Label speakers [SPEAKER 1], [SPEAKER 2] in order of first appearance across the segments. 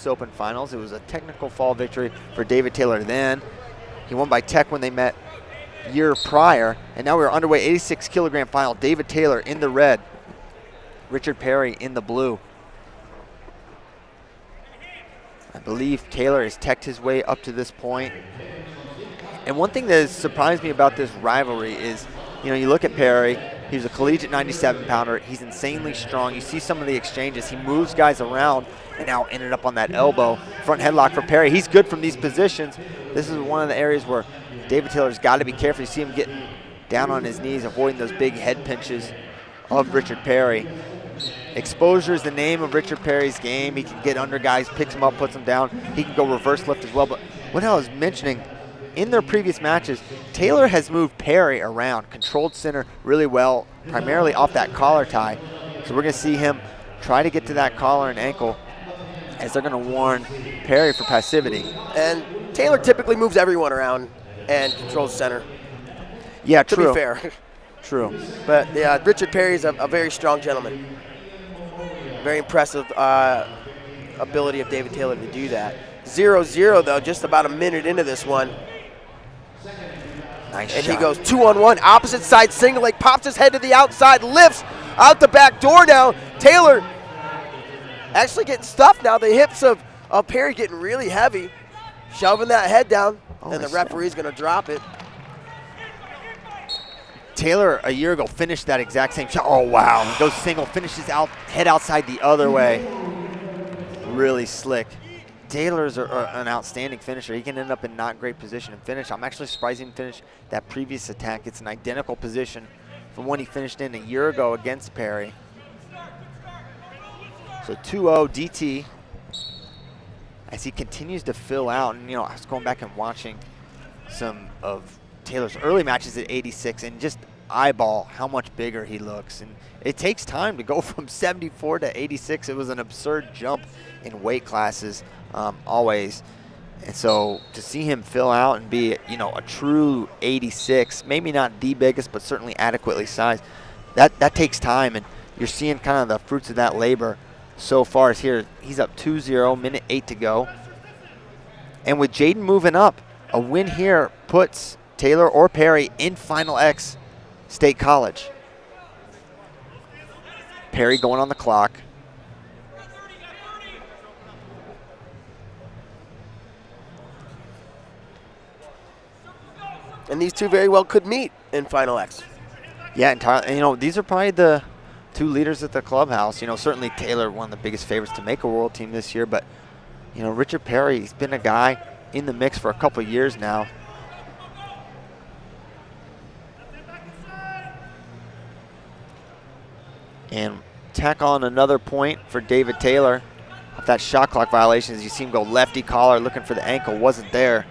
[SPEAKER 1] Open Finals. It was a technical fall victory for David Taylor then. He won by tech when they met year prior, and now we're underway 86 kilogram final. David Taylor in the red, Richard Perry in the blue. I believe Taylor has teched his way up to this point. And one thing that has surprised me about this rivalry is, you know, you look at Perry, he was a collegiate 97 pounder, he's insanely strong. You see some of the exchanges, he moves guys around and now ended up on that elbow. Front headlock for Perry. He's good from these positions. This is one of the areas where David Taylor's got to be careful. You see him getting down on his knees, avoiding those big head pinches of Richard Perry. Exposure is the name of Richard Perry's game. He can get under guys, picks them up, puts them down. He can go reverse lift as well. But what I was mentioning, in their previous matches, Taylor has moved Perry around, controlled center really well, primarily off that collar tie. So we're going to see him try to get to that collar and ankle as they're going to warn Perry for passivity.
[SPEAKER 2] And Taylor typically moves everyone around and controls center.
[SPEAKER 1] Yeah, true.
[SPEAKER 2] To be fair.
[SPEAKER 1] True.
[SPEAKER 2] But yeah, Richard Perry's a very strong gentleman. Very impressive ability of David Taylor to do that. 0-0 though, just about a minute into this one.
[SPEAKER 1] Nice
[SPEAKER 2] and
[SPEAKER 1] shot.
[SPEAKER 2] He goes 2-on-1, opposite side single leg, pops his head to the outside, lifts out the back door now. Taylor actually getting stuffed now. The hips of Perry getting really heavy, shoving that head down, and the referee's going to drop it.
[SPEAKER 1] Taylor a year ago finished that exact same shot. Oh, wow. He goes single, finishes head outside the other way. Really slick. Taylor's an outstanding finisher. He can end up in not great position and finish. I'm actually surprised he didn't finish that previous attack. It's an identical position from when he finished in a year ago against Perry. So 2-0 DT as he continues to fill out. And, you know, I was going back and watching some of Taylor's early matches at 86 and just eyeball how much bigger he looks. And it takes time to go from 74 to 86. It was an absurd jump in weight classes always. And so to see him fill out and be, you know, a true 86, maybe not the biggest, but certainly adequately sized, that takes time. And you're seeing kind of the fruits of that labor so far. As here, he's up 2-0, minute 8 to go. And with Jaden moving up, a win here puts Taylor or Perry in Final X State College. Perry going on the clock.
[SPEAKER 2] And these two very well could meet in Final X.
[SPEAKER 1] Yeah, entirely. You know, these are probably the two leaders at the clubhouse. You know, certainly Taylor, one of the biggest favorites to make a world team this year. But, you know, Richard Perry, he's been a guy in the mix for a couple of years now. And tack on another point for David Taylor. Off that shot clock violation, as you see him go lefty collar, looking for the ankle, wasn't there.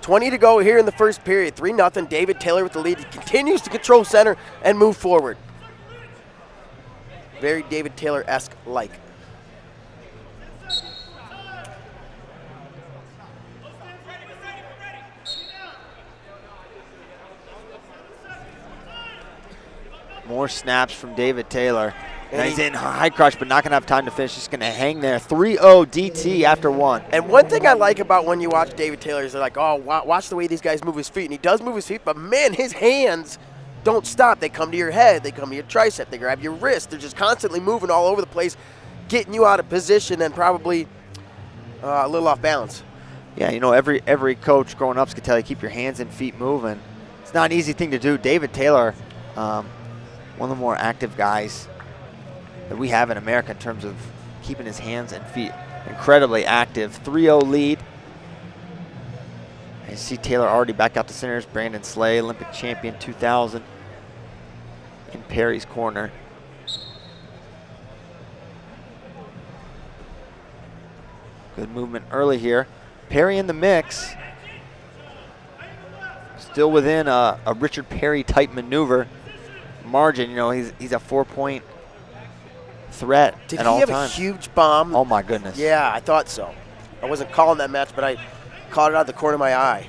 [SPEAKER 2] 20 to go here in the first period. 3-0, David Taylor with the lead. He continues to control center and move forward. Very David Taylor-esque like.
[SPEAKER 1] More snaps from David Taylor. And he's in high crush, but not going to have time to finish. Just going to hang there. 3-0 DT after one.
[SPEAKER 2] And one thing I like about when you watch David Taylor is they're like, oh, watch the way these guys move his feet. And he does move his feet, but, man, his hands don't stop. They come to your head. They come to your tricep. They grab your wrist. They're just constantly moving all over the place, getting you out of position and probably a little off balance.
[SPEAKER 1] Yeah, you know, every coach growing up can tell you keep your hands and feet moving. It's not an easy thing to do. David Taylor, one of the more active guys that we have in America in terms of keeping his hands and feet incredibly active. 3-0 lead. I see Taylor already back out to centers. Brandon Slay, Olympic champion 2000 in Perry's corner. Good movement early here. Perry in the mix. Still within a Richard Perry type maneuver margin. You know, he's a 4-point threat at all times.
[SPEAKER 2] Did he have a huge bomb?
[SPEAKER 1] Oh my goodness.
[SPEAKER 2] Yeah, I thought so. I wasn't calling that match, but I caught it out of the corner of my eye.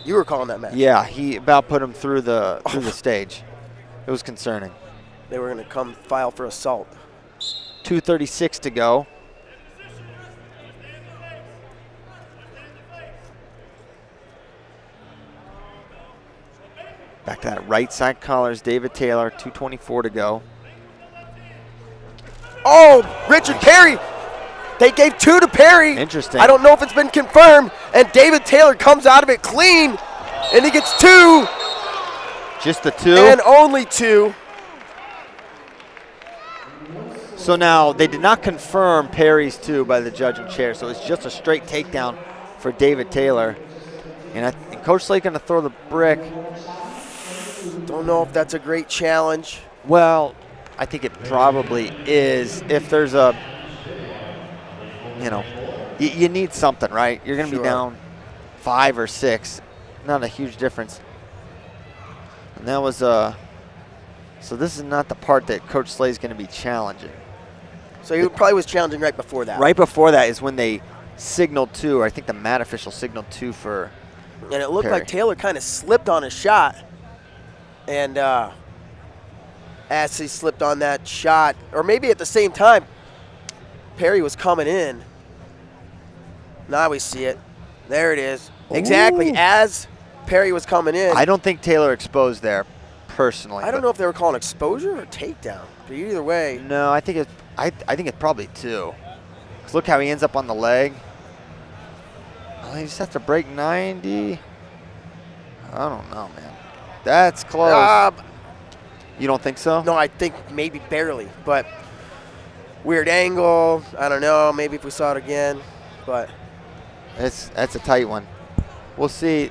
[SPEAKER 2] You were calling that match.
[SPEAKER 1] Yeah, he about put him through the stage. It was concerning.
[SPEAKER 2] They were going to come file for assault.
[SPEAKER 1] 2:36 to go. Look at that right side collars, David Taylor, 2:24 to go.
[SPEAKER 2] Oh, Richard Perry. They gave 2 to Perry.
[SPEAKER 1] Interesting.
[SPEAKER 2] I don't know if it's been confirmed. And David Taylor comes out of it clean, and he gets 2.
[SPEAKER 1] Just the 2?
[SPEAKER 2] And only 2.
[SPEAKER 1] So now they did not confirm Perry's 2 by the judging chair, so it's just a straight takedown for David Taylor. And Coach Slade going to throw the brick.
[SPEAKER 2] Don't know if that's a great challenge.
[SPEAKER 1] Well, I think it probably is. If there's a, you need something, right? You're going to be down 5 or 6. Not a huge difference. And that was so this is not the part that Coach Slade is going to be challenging.
[SPEAKER 2] So he probably was challenging right before that.
[SPEAKER 1] Right before that is when they signaled 2, or I think the mat official signaled 2 for
[SPEAKER 2] And it looked
[SPEAKER 1] Perry.
[SPEAKER 2] like Taylor kind of slipped on his shot. And as he slipped on that shot, or maybe at the same time, Perry was coming in. Now we see it. There it is.
[SPEAKER 1] Ooh.
[SPEAKER 2] Exactly as Perry was coming in.
[SPEAKER 1] I don't think Taylor exposed there, personally.
[SPEAKER 2] I don't know if they were calling exposure or takedown. But either way.
[SPEAKER 1] No, I think it's probably 2. 'Cause look how he ends up on the leg. Oh, he just has to break 90. I don't know, man. That's close. You don't think so?
[SPEAKER 2] No, I think maybe barely, but weird angle. I don't know. Maybe if we saw it again, but
[SPEAKER 1] That's a tight one. We'll see.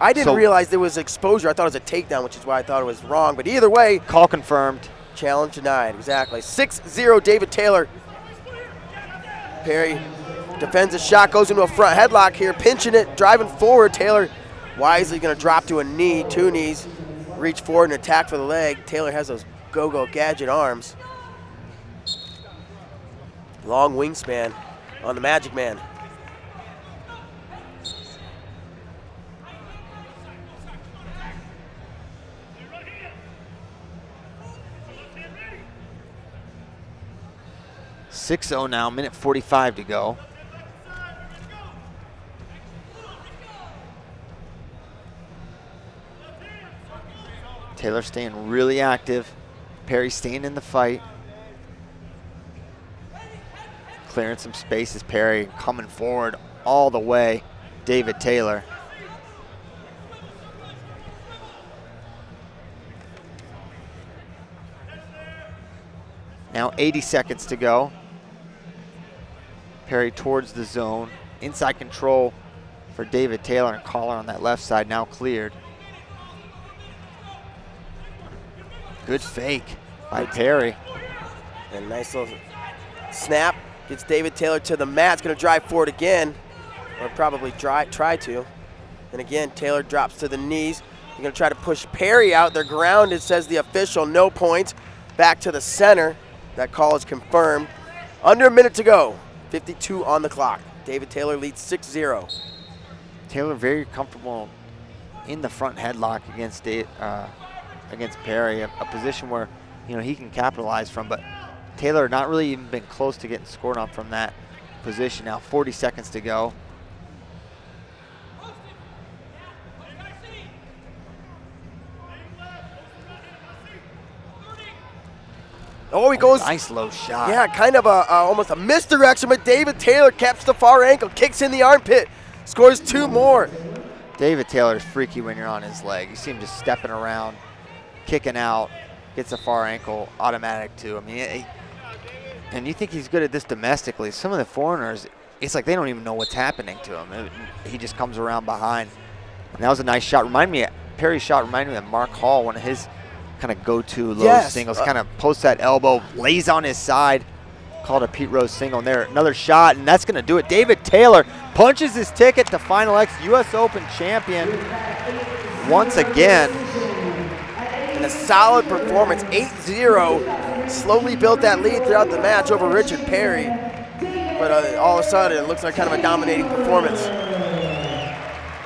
[SPEAKER 2] I didn't realize there was exposure. I thought it was a takedown, which is why I thought it was wrong. But either way,
[SPEAKER 1] Call confirmed.
[SPEAKER 2] challenge denied. Exactly. 6-0 David Taylor. Perry defends his shot, goes into a front headlock here, pinching it, driving forward. Taylor wisely going to drop to a knee, 2 knees, reach forward and attack for the leg. Taylor has those go-go gadget arms. Long wingspan on the Magic Man.
[SPEAKER 1] .60 now, minute 45 to go. Taylor staying really active. Perry staying in the fight. Clearing some spaces. Perry coming forward all the way. David Taylor. Now 80 seconds to go. Perry towards the zone. Inside control for David Taylor, and collar on that left side now cleared. Good fake by Perry.
[SPEAKER 2] And nice little snap. Gets David Taylor to the mat. It's going to drive forward again, or probably try to. And again, Taylor drops to the knees. You're going to try to push Perry out. They're grounded, says the official. No points. Back to the center. That call is confirmed. Under a minute to go. 52 on the clock. David Taylor leads 6-0.
[SPEAKER 1] Taylor very comfortable in the front headlock against Perry, a position where he can capitalize from. But Taylor not really even been close to getting scored on from that position. Now 40 seconds to go.
[SPEAKER 2] Oh, he goes.
[SPEAKER 1] Nice low shot.
[SPEAKER 2] Yeah, kind of almost a misdirection, but David Taylor caps the far ankle, kicks in the armpit, scores 2 more.
[SPEAKER 1] David Taylor's freaky when you're on his leg. You see him just stepping around, kicking out, gets a far ankle, automatic too. I mean, and you think he's good at this domestically. Some of the foreigners, it's like they don't even know what's happening to him. He just comes around behind. And that was a nice shot. Perry's shot reminded me of Mark Hall, one of his kind of go-to low singles. Kind of posts that elbow, lays on his side. Called a Pete Rose single. And there, another shot, and that's going to do it. David Taylor punches his ticket to Final X U.S. Open champion once again.
[SPEAKER 2] And a solid performance, 8-0. Slowly built that lead throughout the match over Richard Perry. But all of a sudden, it looks like kind of a dominating performance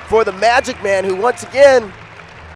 [SPEAKER 2] for the Magic Man, who once again